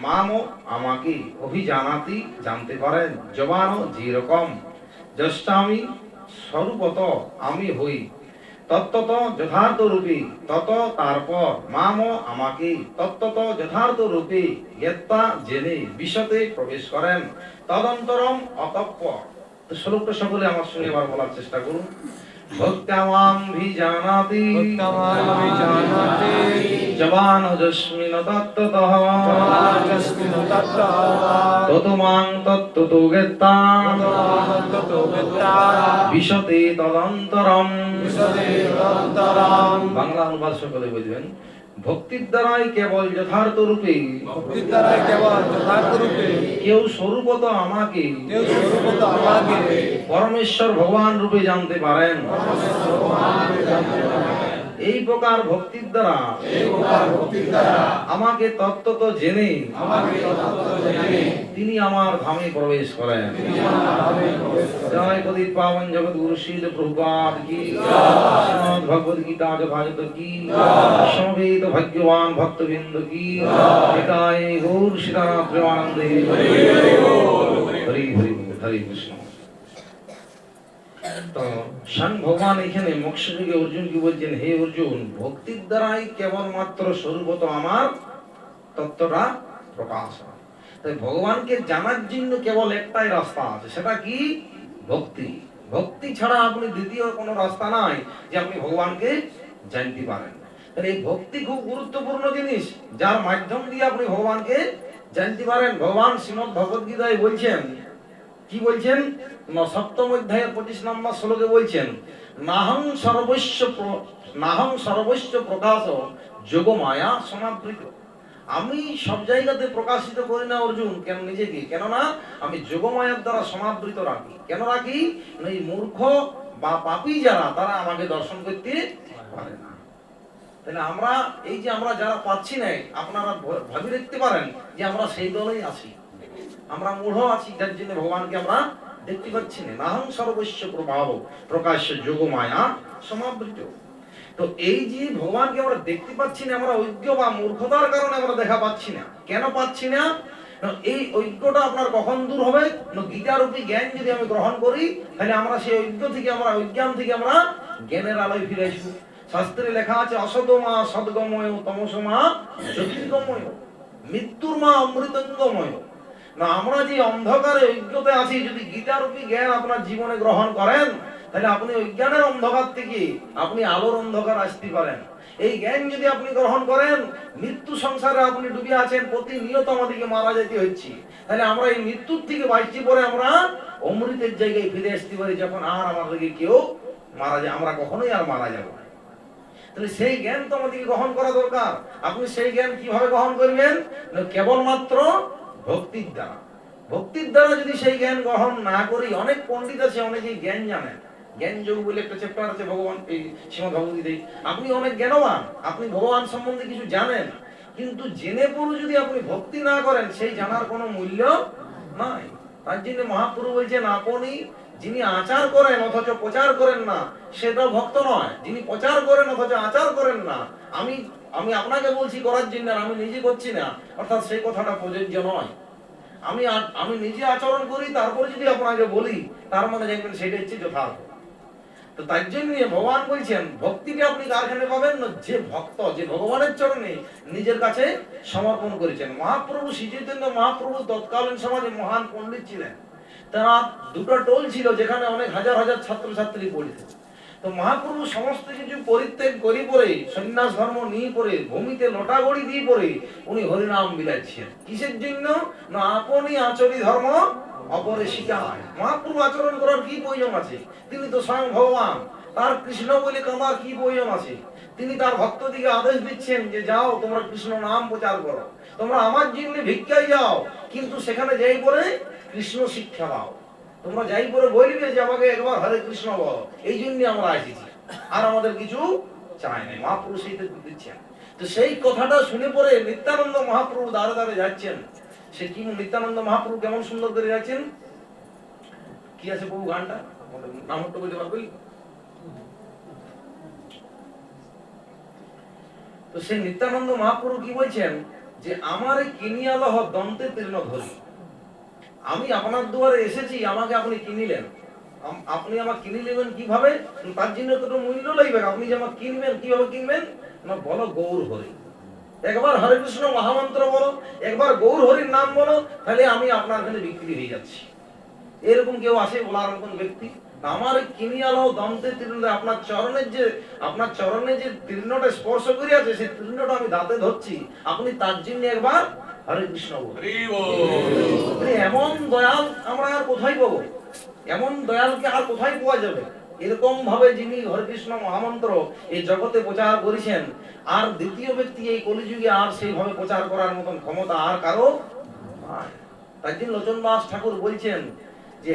মামো আমাকে অভিজানাতি জানতে পারেন জবানো যেরকম জ্যেষ্ঠামি স্বরূপত আমি হই তত্ত্বত যথার্থ রূপে তত তারপর মামো আমাকে তত্ত্বত যথার্থ রূপে জ্ঞাতা জেনে বিশতে প্রবেশ করেন তদন্তরম অতঃপর। তো শ্লোকটা সকলে আমার সঙ্গে এবার বলার চেষ্টা করুন। ভক্তামাং ভিজানাতি জবানজস্মিন তত্ত্বতঃ ততমাং তত্ত্বতো জ্ঞাতা বিশতে তদন্তরম। বাংলা অনুবাদ সকলে বুঝবেন। ভক্তির দ্বারাই কেবল যথার্থ রূপে কেউ স্বরূপত আমাকে পরমেশ্বর ভগবান রূপে জানতে পারেন। এই প্রকার ভক্তির দ্বারা আমাকে তত্ত্বত জেনে তিনি আমার ধামে প্রবেশ করেন। জয় প্রদীপ পাবন জগৎ গুরু শ্রীল প্রভুপাদ কি, শ্রীমদ্ ভগবদ গীতা যথাযথ কি, সমবেত ভাগ্যবান ভক্তবৃন্দ কি, নিতাই গৌর সীতানাথ প্রেমানন্দে হরি হরি হরি কৃষ্ণ। তো স্বয়ং ভগবান এখানে মোক্ষ যুগে অর্জুনকে বলছেন, হে অর্জুন, ভক্তির দ্বারাই কেবলমাত্র স্বরূপত আমার তত্ত্বটা প্রকাশ হয়। তাই ভগবানকে জানার জন্য কেবল একটাই রাস্তা আছে, সেটা কি? ভক্তি। ভক্তি ছাড়া আপনি দ্বিতীয় কোনো রাস্তা নাই যে আপনি ভগবানকে জানতে পারেন। তাহলে এই ভক্তি খুব গুরুত্বপূর্ণ জিনিস, যার মাধ্যম দিয়ে আপনি ভগবানকে জানতে পারেন। ভগবান শ্রীমদ্ ভগবদ গীতায় বলছেন, কি বলছেন? সপ্তম অধ্যায়ের 25 নম্বর শ্লোকে বলছেন, নাহং সর্বস্ব প্রকাশ যোগ মায়া সমাবৃত। আমি সব জায়গাতে প্রকাশিত করি না অর্জুন, কেন নিজেকে? কেননা আমি যোগমায়ার দ্বারা সমাবৃত রাখি। কেন রাখি? এই মূর্খ বা পাপী যারা, তারা আমাকে দর্শন করতে পারে না। তাহলে আমরা এই যে আমরা যারা পাচ্ছি না, আপনারা ভাবি দেখতে পারেন যে আমরা সেই দলেই আছি। আমরা মূঢ় আছি, যার জন্য ভগবানকে আমরা দেখতে পাচ্ছি না। নাহং সর্বস্ব প্রভাব প্রকাশ্য যোগ মায়া সমাবৃত। তো এই যে ভগবানকে আমরা দেখতে পাচ্ছি না, আমরা অজ্ঞ বা মূর্খতার কারণে আমরা দেখা পাচ্ছি না। কেন পাচ্ছি না? এই ঐক্যটা আপনার কখন দূর হবে? গীতারূপী জ্ঞান যদি আমি গ্রহণ করি, তাহলে আমরা সেই ঐক্য থেকে, আমরা অজ্ঞান থেকে আমরা জ্ঞানের আলোয় ফিরে আসবো। শাস্ত্রে লেখা আছে, অসতমা সদ্গময় তমসমা জ্যোতির্গময়, মৃত্যুর মা অমৃতঙ্গময়। না, আমরা যে অন্ধকারে অজ্ঞতে আছি, যদি গীতারূপী জ্ঞান আপনার জীবনে গ্রহণ করেন, তাহলে আপনি অজ্ঞানের অন্ধকার থেকে আপনি আলোর অন্ধকার আসতে পারেন। এই জ্ঞান যদি আপনি গ্রহণ করেন, মৃত্যু সংসারে আপনি ডুবে আছেন, প্রতিনিয়ত আমাদেরকে মারা যেতে হচ্ছে, তাহলে আমরা এই মৃত্যুর থেকে বাঁচতে পরে আমরা অমৃতের জায়গায় ফিরে আসতে পারি, যখন আর আমাদেরকে কেউ মারা যায়, আমরা কখনোই আর মারা যাব না। তাহলে সেই জ্ঞান তো আমাদেরকে গ্রহণ করা দরকার। আপনি সেই জ্ঞান কিভাবে গ্রহণ করবেন? কেবলমাত্র ভক্তির দ্বারা। ভক্তির দ্বারা যদি সেই জ্ঞান গ্রহণ না করি, অনেক পণ্ডিত আছে, অনেকেই জ্ঞান জানেন। জ্ঞান যোগ বলে একটা চ্যাপ্টার আছে ভগবান এই শ্রীমদ্ ভগবদ্গীতায়। আপনি অনেক জ্ঞানবান, আপনি ভগবান সম্বন্ধে কিছু জানেন, কিন্তু জেনে পড়ে যদি আপনি ভক্তি না করেন, সেই জানার কোনো মূল্য নাই। তার জন্য মহাপ্রভু বলছেন, আপনি যিনি আচার করেন অথচ প্রচার করেন না, সেটা ভক্ত নয়। যিনি প্রচার করেন অথচ আচার করেন না, আমি আমি আপনাকে বলছি করার জন্য, আমি নিজে করছি না, অর্থাৎ সেই কথাটা প্রযোজ্য নয়। আমি নিজে আচরণ করি, তারপরে যদি আপনাকে বলি, তার মানে দেখবেন সেটা হচ্ছে যথার্থ। তো তাই জন্য ভগবান বলছেন, ভক্তিকে আপনি কারখানে পাবেন না, যে ভক্ত, যে ভগবানের চরণে নিজের কাছে সমর্পণ করেছেন। মহাপ্রভু শ্রী চৈতন্য মহাপ্রভু তৎকালীন সমাজে মহান পণ্ডিত ছিলেন। তারা দুটো টোল ছিল, যেখানে অনেক হাজার হাজার ছাত্রছাত্রী পড়িত। তো মহাপ্রভু সমস্ত কিছু পরিত্যাগ করি পরে, সন্ন্যাস ধর্ম নিয়ে পরে, ভূমিতে লোটাগড়ি দিয়ে পরে উনি হরিনাম বিলাচ্ছেন। কিসের জন্য? না, আপনি আচরি ধর্ম অপরে শিখায়। মহাপ্রভু আচরণ করার কি প্রয়োজন আছে? তিনি তো স্বয়ং ভগবান, তার কৃষ্ণ বলে কামার কি প্রয়োজন আছে? তিনি তার ভক্তদিকে আদেশ দিচ্ছেন যে যাও, তোমরা কৃষ্ণ নাম প্রচার করো, তোমরা আমার জন্য ভিক্ষায় যাও, কিন্তু সেখানে যাই পরে কৃষ্ণ শিক্ষা দাও। তোমরা যাই পরে বলবে যে আমাকে একবার হরে কৃষ্ণ বল, এই জন্য আমরা এসেছি, আর আমাদের কিছু চাই নাই। মহাপ্রভু সেইটা দিচ্ছেন। তো সেই কথাটা শুনে পরে নিত্যানন্দ মহাপ্রভু দাঁড়ে দাঁড়ে যাচ্ছেন। সে কি নিত্যানন্দ মহাপ্রভু কেমন সুন্দর করে যাচ্ছেন। কি আছে প্রভু গানটা, নামটা বলতে পারবি? তো সেই নিত্যানন্দ মহাপ্রভু কি বলছেন যে আমারে কিনিয়া লহ দন্তে তীর্ণ ধরি। আমি আপনার দুয়ারে এসেছি, আমাকে আপনি কিনিলেন। আপনি আমাকে কিনে নেবেন কিভাবে? তার জন্য তো মূল্য লাগবে। আপনি যে আমাকে কিনবেন, কিভাবে কিনবেন? না, বলো গৌর হরি। একবার হরে কৃষ্ণ মহামন্ত্র বলো, একবার গৌর হরির নাম বলো, তাহলে আমি আপনার কাছে বিক্রি হয়ে যাচ্ছি। এরকম কেউ আছে বলার মতন ব্যক্তি? আমার কিনিয়ালো দন্তে তীর্ণ, আপনার চরণে যে তীর্ণটা স্পর্শ করিয়াছে, সেই তীর্ণটা আমি দাঁতে ধরছি, আপনি তার জন্য একবার হরে কৃষ্ণ বলুন। এমন দয়াল আমরা আর কোথায় পাবো? এমন দয়ালকে আর কোথায় পাওয়া যাবে? এরকম ভাবে যিনি হরে কৃষ্ণ মহামন্ত্র এই জগতে প্রচার করেছেন, আর দ্বিতীয় ব্যক্তি এই কলিযুগে আর সেইভাবে প্রচার করার মতন ক্ষমতা আর কারো নাই। তাই জন্য লোচন দাস ঠাকুর বলছেন যে